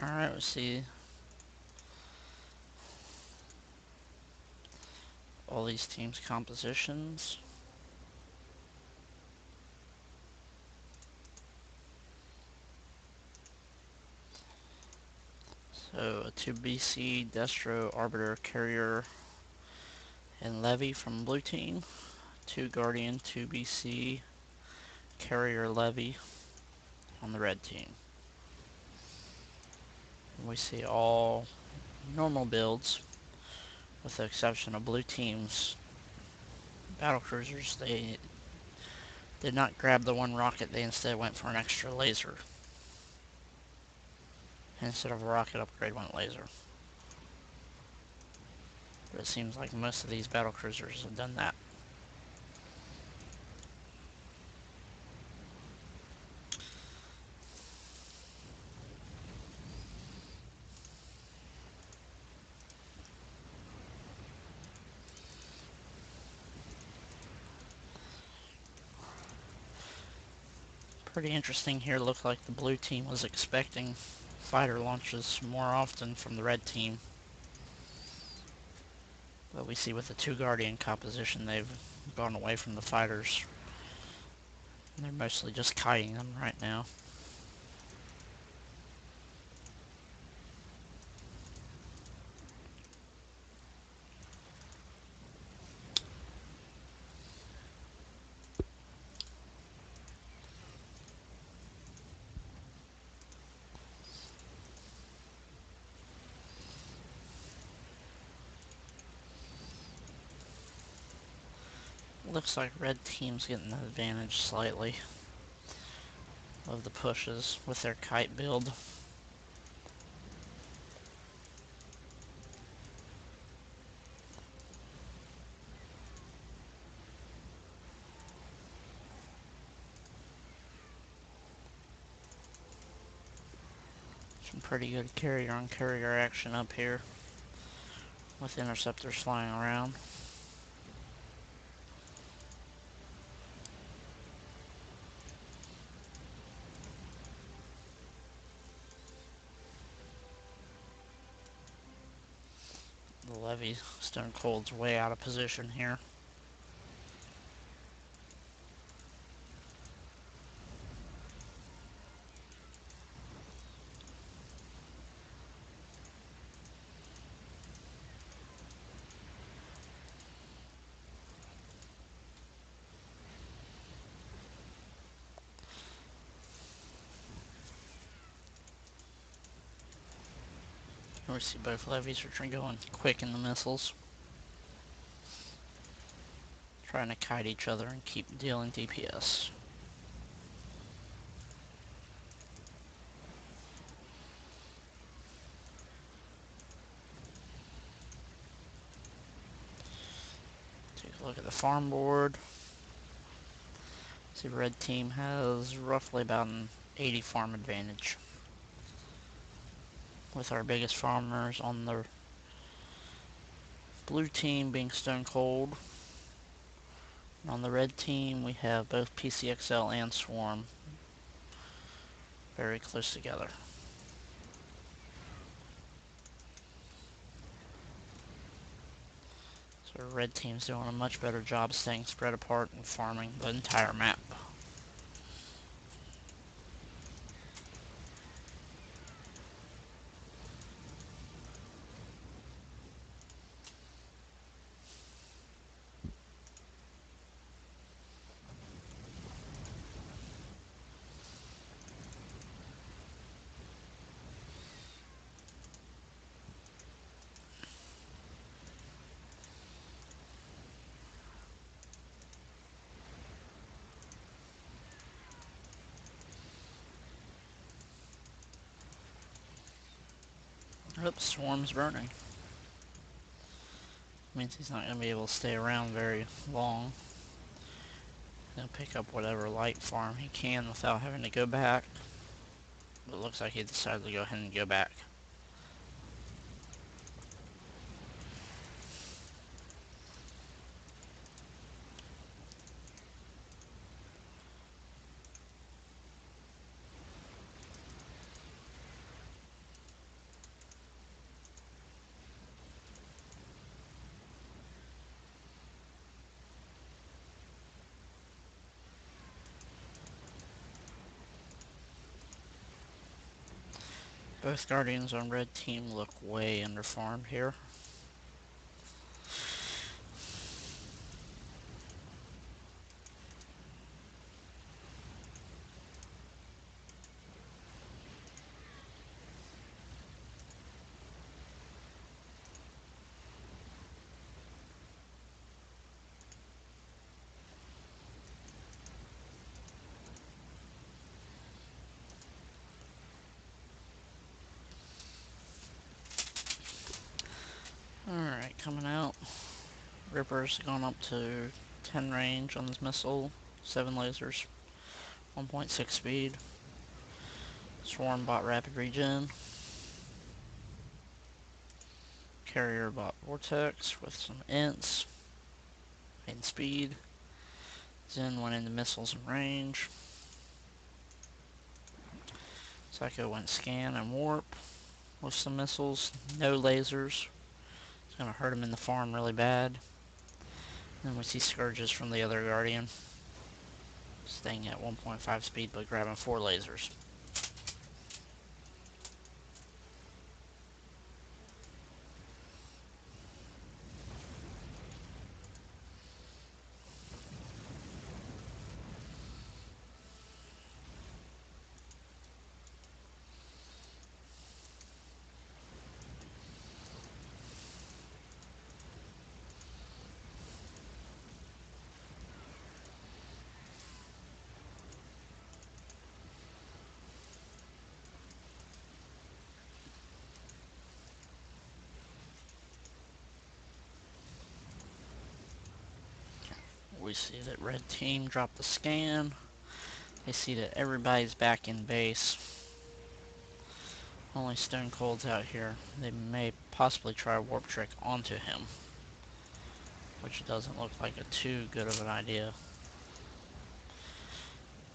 Alright, we see all these teams' compositions. So, a 2BC, Destro, Arbiter, Carrier, and Levy from blue team. 2 Guardian, 2BC, Carrier, Levy on the red team. We see all normal builds, with the exception of blue team's battlecruisers. They did not grab the one rocket, they instead went for an extra laser. Instead of a rocket upgrade, went laser. But it seems like most of these battlecruisers have done that. Pretty interesting here. Looked like the blue team was expecting fighter launches more often from the red team. But we see with the 2 Guardian composition, they've gone away from the fighters. And they're mostly just kiting them right now. Looks like red team's getting the advantage slightly of the pushes with their kite build. Some pretty good carrier on carrier action up here with interceptors flying around. The Levy Stone Cold's way out of position here. We see both levies are going quick in the missiles, trying to kite each other and keep dealing DPS. Take a look at the farm board. See, red team has roughly about an 80 farm advantage, with our biggest farmers on the blue team being Stone Cold. And on the red team, we have both PCXL and Swarm very close together. So red team's doing a much better job staying spread apart and farming the entire map. Oops, Swarm's burning. Means he's not going to be able to stay around very long. He'll pick up whatever light farm he can without having to go back. But it looks like he decided to go ahead and go back. Both Guardians on red team look way underfarmed here. Alright, coming out. Ripper's gone up to 10 range on this missile, 7 lasers, 1.6 speed. Swarm bought rapid regen. Carrier bought vortex with some ints and speed. Zen went into missiles and range. Psycho went scan and warp with some missiles, no lasers. It's gonna hurt him in the farm really bad. Then we see Scourges from the other Guardian, staying at 1.5 speed but grabbing 4 lasers. We see that red team dropped the scan. They see that everybody's back in base. Only Stone Cold's out here. They may possibly try a warp trick onto him, which doesn't look like a too good of an idea.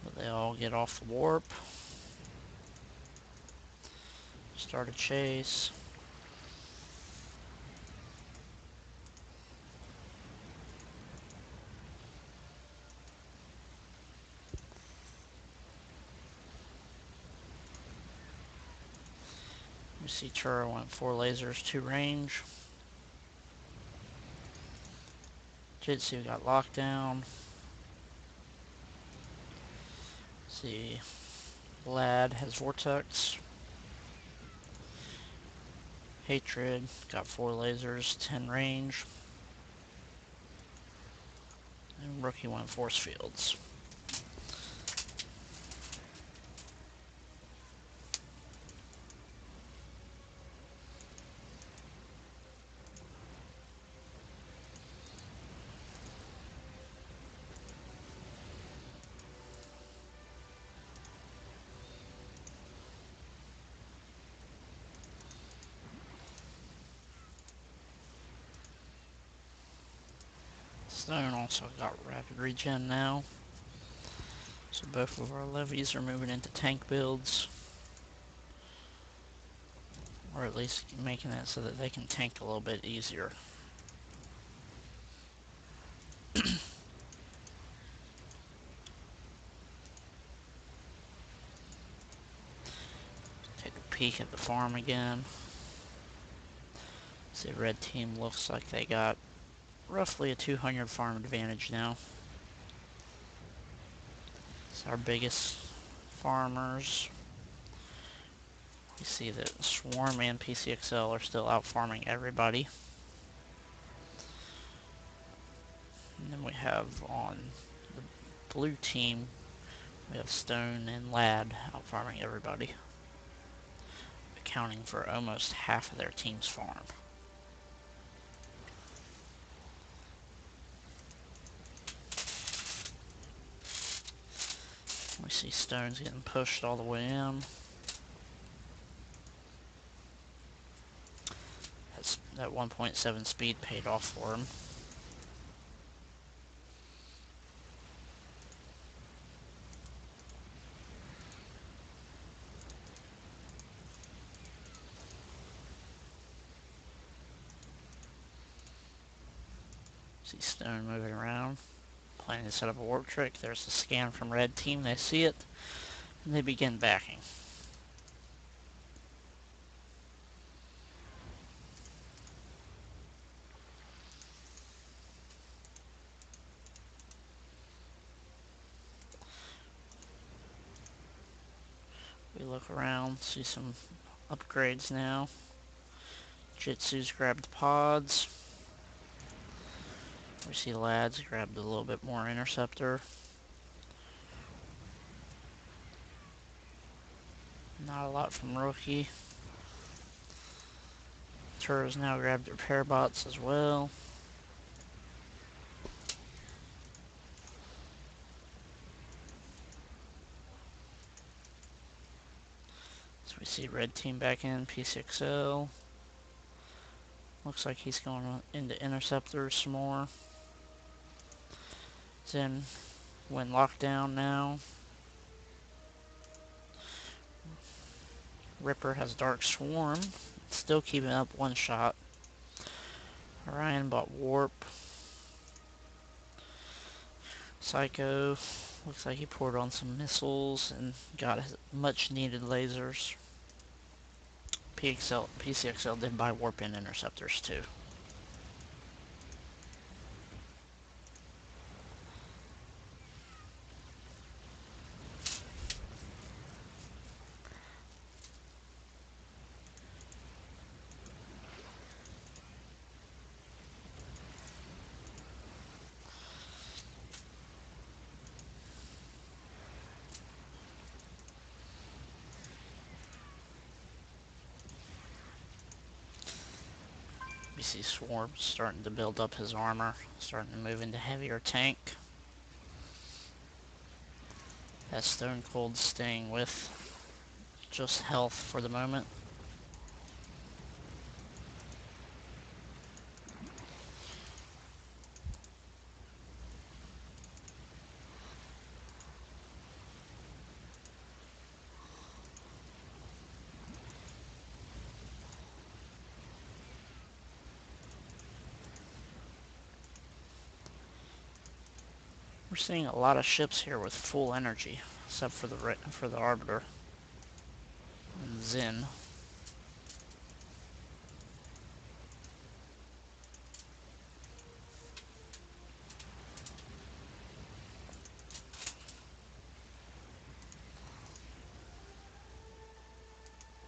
But they all get off the warp. Start a chase. We see Churro went 4 lasers, 2 range. Jitsu got locked down. See, Lad has Vortex. Hatred got 4 lasers, 10 range. And Rookie went Force Fields. Stone also got rapid regen now. So both of our levies are moving into tank builds. Or at least making it so that they can tank a little bit easier. Take a peek at the farm again. See, red team looks like they got roughly a 200 farm advantage now. It's our biggest farmers. You see that Swarm and PCXL are still out farming everybody. And then we have on the blue team, we have Stone and Lad out farming everybody, accounting for almost half of their team's farm. We see Stone's getting pushed all the way in. That 1.7 speed paid off for him. See Stone moving around, planning to set up a warp trick. There's the scan from red team. They see it, and they begin backing. look around, see some upgrades now. Jitsu's grabbed pods. We see Lads grabbed a little bit more interceptor. Not a lot from Rookie. Tura's now grabbed repair bots as well. So we see Red Team back in, P6L. Looks like he's going into interceptors some more. Zen went lockdown now. Ripper has Dark Swarm. Still keeping up one shot. Orion bought Warp. Psycho looks like he poured on some missiles and got his much needed lasers. PCXL did buy Warp and interceptors too. We see Swarm starting to build up his armor, starting to move into heavier tank. That Stone Cold staying with just health for the moment. We're seeing a lot of ships here with full energy, except for the Arbiter and Zen.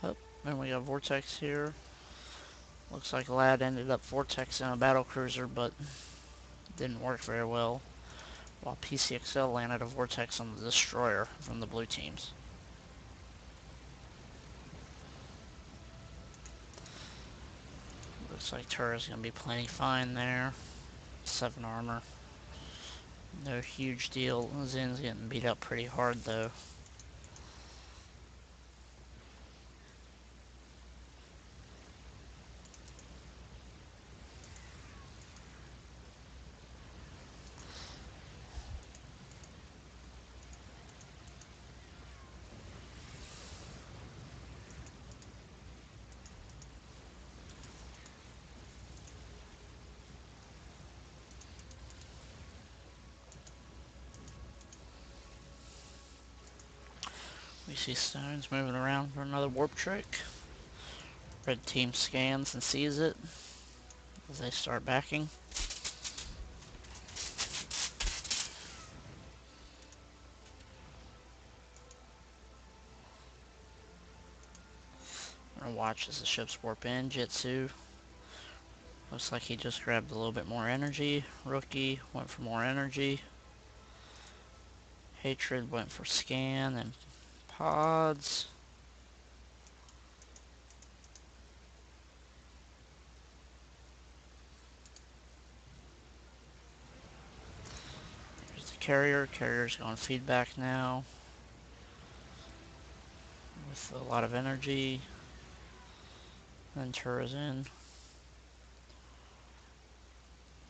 Oh, and we got Vortex here. Looks like Lad ended up Vortex in a battle cruiser, but didn't work very well. While PCXL landed a Vortex on the Destroyer from the blue teams. Looks like Tura's gonna be plenty fine there. 7 armor. No huge deal. Zen's getting beat up pretty hard though. We see Stones moving around for another warp trick. Red team scans and sees it as they start backing. I'm gonna watch as the ships warp in. Jitsu looks like he just grabbed a little bit more energy. Rookie went for more energy. Hatred went for scan and pods. There's the carrier. Carrier's going feedback now with a lot of energy. Then Tura's in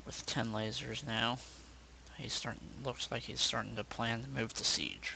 with 10 lasers now. Looks like he's starting to plan to move to siege.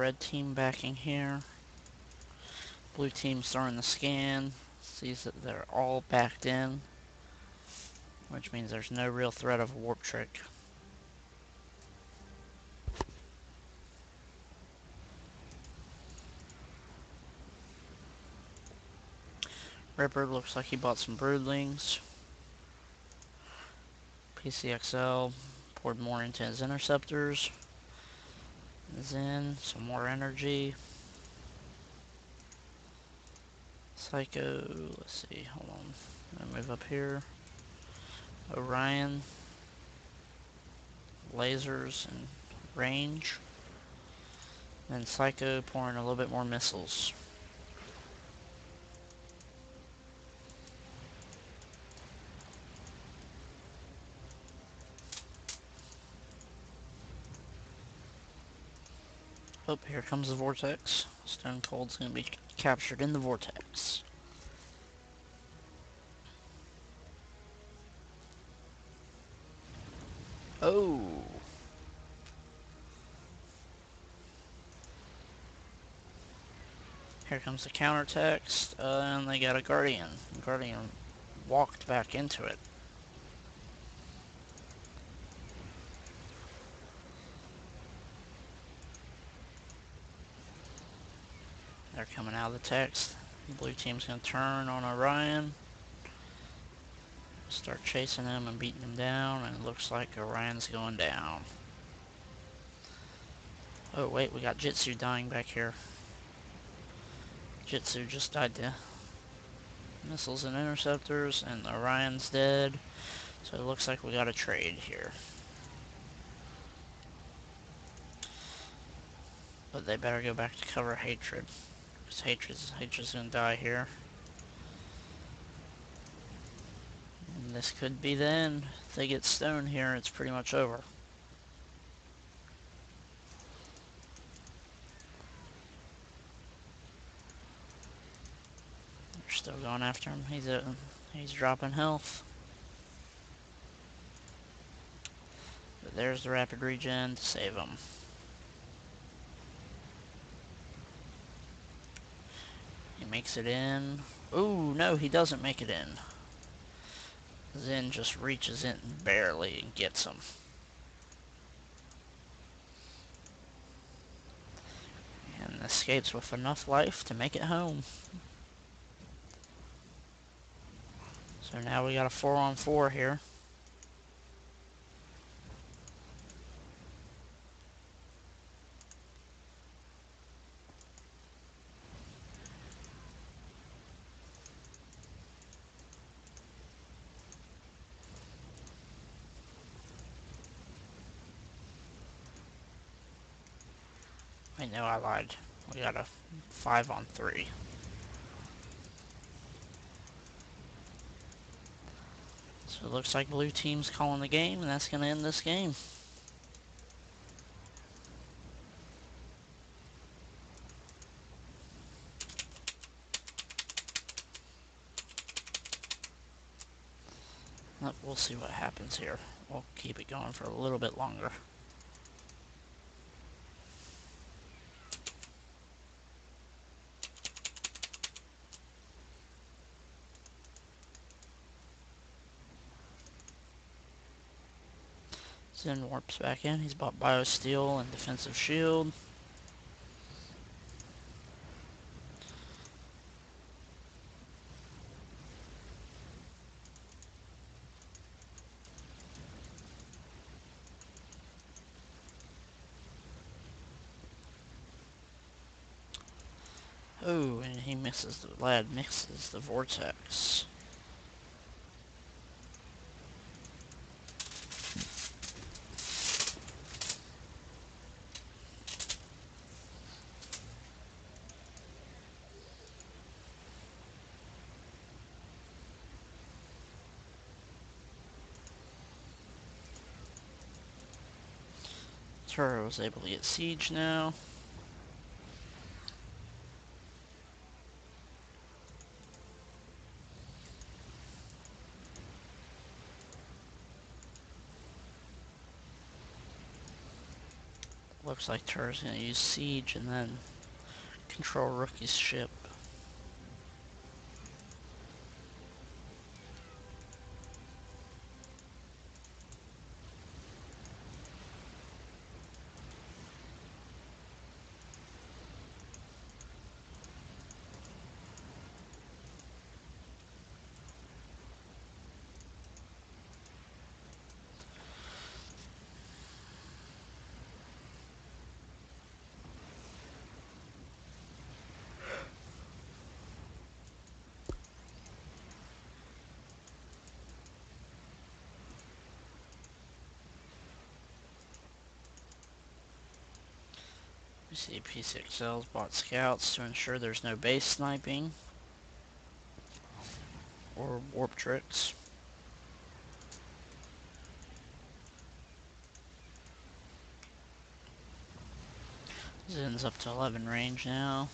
red team backing here. Blue team's starting the scan. Sees that they're all backed in, which means there's no real threat of a warp trick. Ripper looks like he bought some broodlings. PCXL poured more into his interceptors. Zen, some more energy. Psycho, let's see, hold on. I'm gonna move up here. Orion, lasers and range. Then Psycho pouring a little bit more missiles. Oh, here comes the vortex. Stone Cold's gonna be captured in the vortex. Oh! Here comes the counter text, and they got a Guardian. Guardian walked back into it. They're coming out of the text. The blue team's gonna turn on Orion. Start chasing him and beating him down, and it looks like Orion's going down. Oh wait, we got Jitsu dying back here. Jitsu just died to missiles and interceptors, and Orion's dead. So it looks like we got a trade here. But they better go back to cover Hatred, because Hatred's gonna die here. And this could be the end. If they get Stone here, it's pretty much over. They're still going after him. He's dropping health. But there's the rapid regen to save him. He makes it in. Ooh, no, he doesn't make it in. Zen just reaches in barely and gets him. And escapes with enough life to make it home. So now we got a 4-on-4 here. I know I lied. We got a 5-on-3. So it looks like blue team's calling the game, and that's going to end this game. We'll see what happens here. We'll keep it going for a little bit longer. Zen warps back in. He's bought Biosteel and Defensive Shield. Oh, and he misses the lad misses the vortex. Turret was able to get siege now. Looks like Tura's gonna use Siege and then control Rookie's ship. We see P6Ls bought scouts to ensure there's no base sniping or warp tricks. Zen's up to 11 range now.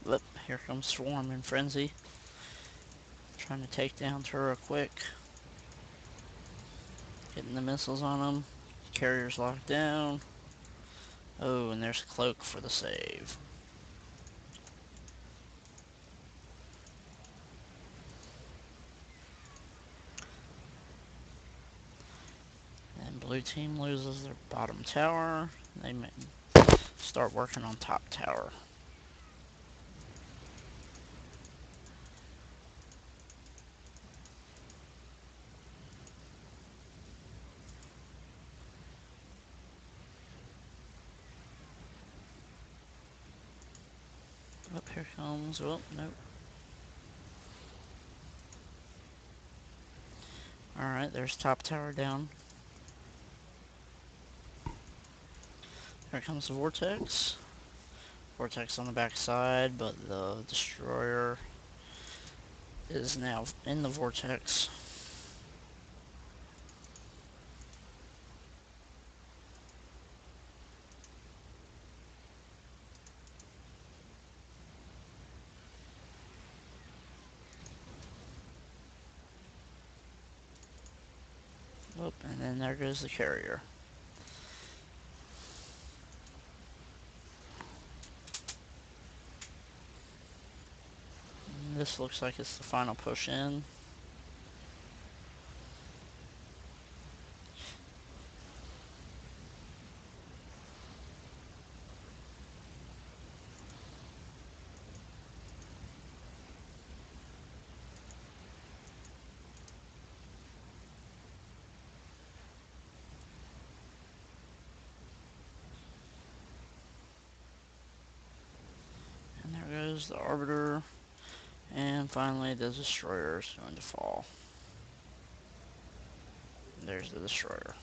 Look, here comes Swarm in Frenzy. Trying to take down Tura quick. Getting the missiles on him. Carrier's locked down. Oh, and there's Cloak for the save. And blue team loses their bottom tower. They may start working on top tower. Up here comes, oh, nope. Alright, there's top tower down. Here comes the Vortex. Vortex on the back side, but the destroyer is now in the Vortex. Oh, and then there goes the carrier. And this looks like it's the final push in. And there goes the Arbiter. And finally the destroyer is going to fall. There's the destroyer.